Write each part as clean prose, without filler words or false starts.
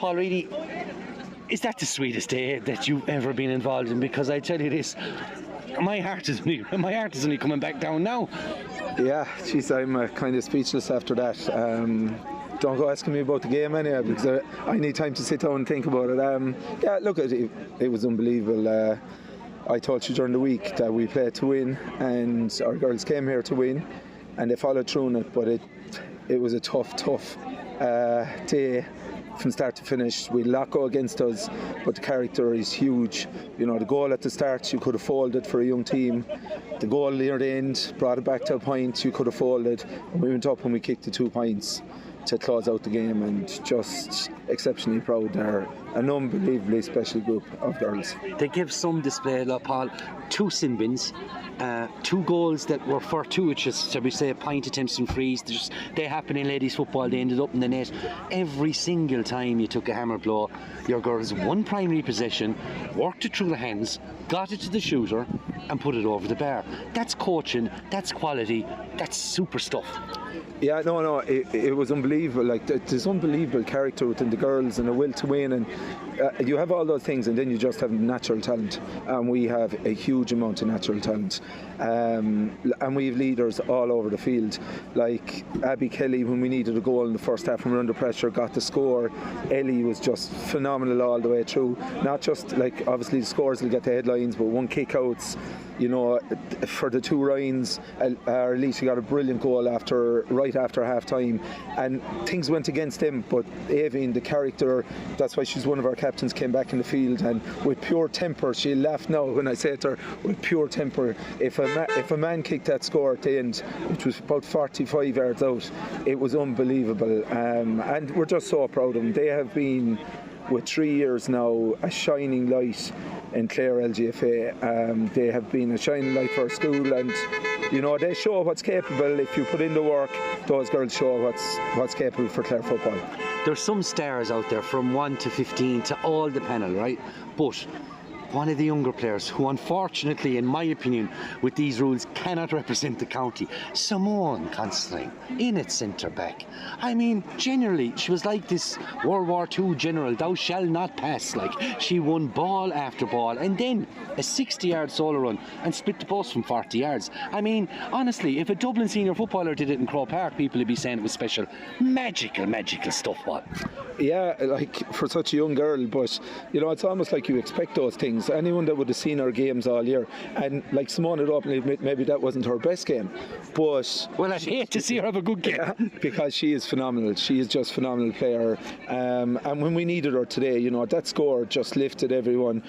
Paul Reidy, is that the sweetest day that you've ever been involved in? Because I tell you this, my heart is only coming back down now. Yeah, geez, I'm kind of speechless after that. Don't go asking me about the game anyway, because I need time to sit down and think about it. Yeah, look, it was unbelievable. I told you during the week that we played to win, and our girls came here to win, and they followed through on it. But it was a tough day from start to finish. We had a lot go against us, but the character is huge. You know, the goal at the start, you could have folded for a young team. The goal near the end brought it back to a point, you could have folded. And we went up and we kicked the 2 points to close out the game, and just exceptionally proud. They're an unbelievably special group of girls. They give some display, Paul. 2 sin bins, 2 goals that were fortuitous, shall we say, point attempts and frees. They happen in ladies football. They ended up in the net. Every single time you took a hammer blow, your girls won primary possession, worked it through the hands, got it to the shooter and put it over the bar. That's coaching, that's quality, that's super stuff. Yeah, no, it was unbelievable. Like, there's unbelievable character within the girls and a will to win, and you have all those things, and then you just have natural talent, and we have a huge amount of natural talent, and we have leaders all over the field. Like Abby Kelly, when we needed a goal in the first half and we were under pressure, got the score. Ellie was just phenomenal all the way through. Not just, like, obviously the scores will get the headlines, but 1 kick-outs, you know, for the 2 Ryans, Alicia got a brilliant goal right after half time, and things went against him, but Avian, the character, that's why she's one of our captains, came back in the field, and with pure temper, she'll laugh now when I say it to her, with pure temper, if a man kicked that score at the end, which was about 45 yards out, it was unbelievable, and we're just so proud of them. They have been, with 3 years now, a shining light in Clare LGFA. They have been a shining light for our school, and you know, they show what's capable. If you put in the work, those girls show what's capable for Clare football. There's some stars out there from 1 to 15 to all the panel, right? But one of the younger players who, unfortunately, in my opinion, with these rules, cannot represent the county, Simone Constantine, in at centre back. I mean, generally, she was like this World War II general, thou shalt not pass. Like, she won ball after ball, and then a 60-yard solo run and split the post from 40 yards. I mean, honestly, if a Dublin senior footballer did it in Croke Park, people would be saying it was special. Magical stuff, what? Yeah, like, for such a young girl, but you know, it's almost like you expect those things. Anyone that would have seen her games all year, and like Simone had openly admit, maybe that wasn't her best game, but well, I'd hate to see her have a good game. Yeah, because she is phenomenal. She is just a phenomenal player, and when we needed her today, you know, that score just lifted everyone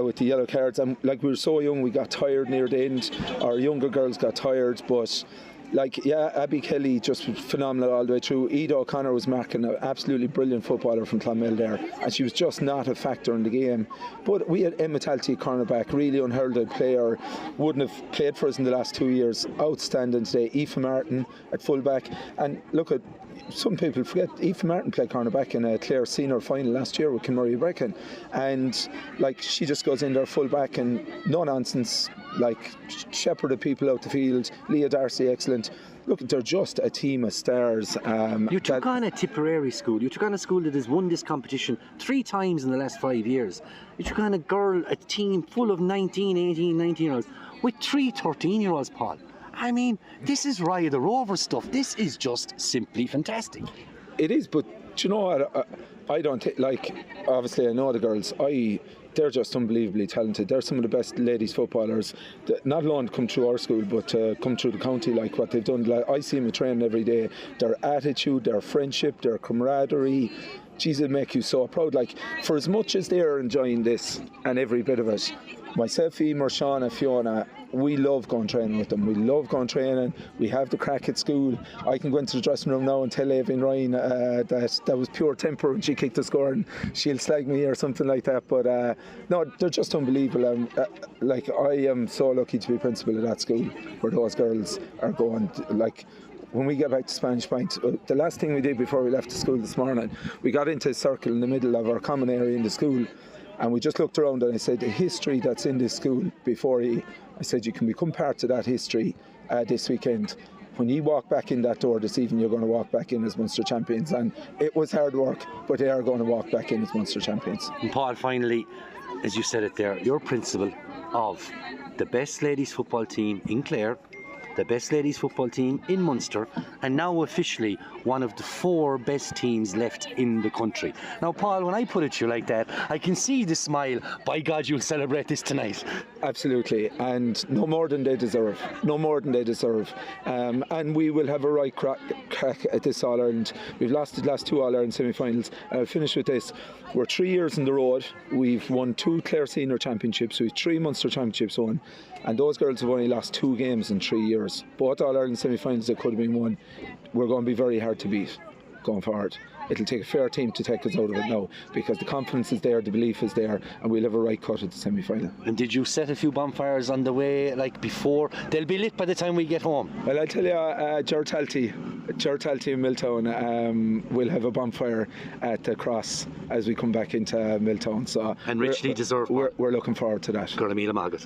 with the yellow cards. And like, we were so young, we got tired near the end. Our younger girls got tired, but like, yeah, Abby Kelly just was phenomenal all the way through. Ida O'Connor was marking an absolutely brilliant footballer from Clonmel there, and she was just not a factor in the game. But we had Emma Talty, cornerback, really unheralded player, wouldn't have played for us in the last 2 years. Outstanding today. Aoife Martin at fullback, and look at, some people forget, Aoife Martin played cornerback in a Clare senior final last year with Kinmurray Brecon, and like, she just goes in there fullback and no nonsense, like, shepherded people out the field. Leah Darcy, excellent. Look, they're just a team of stars. You took on a Tipperary school. You took on a school that has won this competition 3 times in the last 5 years. You took on a team full of 19, 18, 19-year-olds with 3 13-year-olds, Paul. I mean, this is Rye the Rover stuff. This is just simply fantastic. It is, but do you know what? I don't think, like, obviously I know the girls. They're just unbelievably talented. They're some of the best ladies footballers that not alone come through our school, but come through the county, like what they've done. Like, I see them train every day. Their attitude, their friendship, their camaraderie, geez, it make you so proud. Like, for as much as they're enjoying this and every bit of it, myself, Emer, Shauna, Fiona, we love going training with them. We love going training. We have the crack at school. I can go into the dressing room now and tell Evelyn Ryan that was pure temper when she kicked the score, and she'll slag me or something like that. But no, they're just unbelievable. Like, I am so lucky to be principal of that school where those girls are going. Like, when we get back to Spanish Point, the last thing we did before we left the school this morning, we got into a circle in the middle of our common area in the school, and we just looked around, and I said, the history that's in this school before I said, you can become part of that history this weekend. when you walk back in that door this evening, you're going to walk back in as Munster champions, and it was hard work, but they are going to walk back in as Munster champions. And Paul, finally, as you said it there, your principal of the best ladies football team in Clare, the best ladies football team in Munster, and now officially one of the 4 best teams left in the country. Now, Paul, when I put it to you like that, I can see the smile. By God, you'll celebrate this tonight. Absolutely, and no more than they deserve. No more than they deserve. And we will have a right crack at this All-Ireland. We've lost the last 2 All-Ireland semi-finals. I'll finish with this. We're 3 years in the road. We've won 2 Clare Senior Championships. We've 3 Munster Championships won. And those girls have only lost 2 games in 3 years. Both All-Ireland semi-finals that could have been won. We're going to be very hard to beat going forward. It'll take a fair team to take us out of it now, because the confidence is there, the belief is there, and we'll have a right cut at the semi-final. And did you set a few bonfires on the way, like before? They'll be lit by the time we get home. Well, I'll tell you, Gertalty in Milltown will have a bonfire at the cross as we come back into Milltown. So and richly deserved. We're looking forward to that. Gurra míle magat.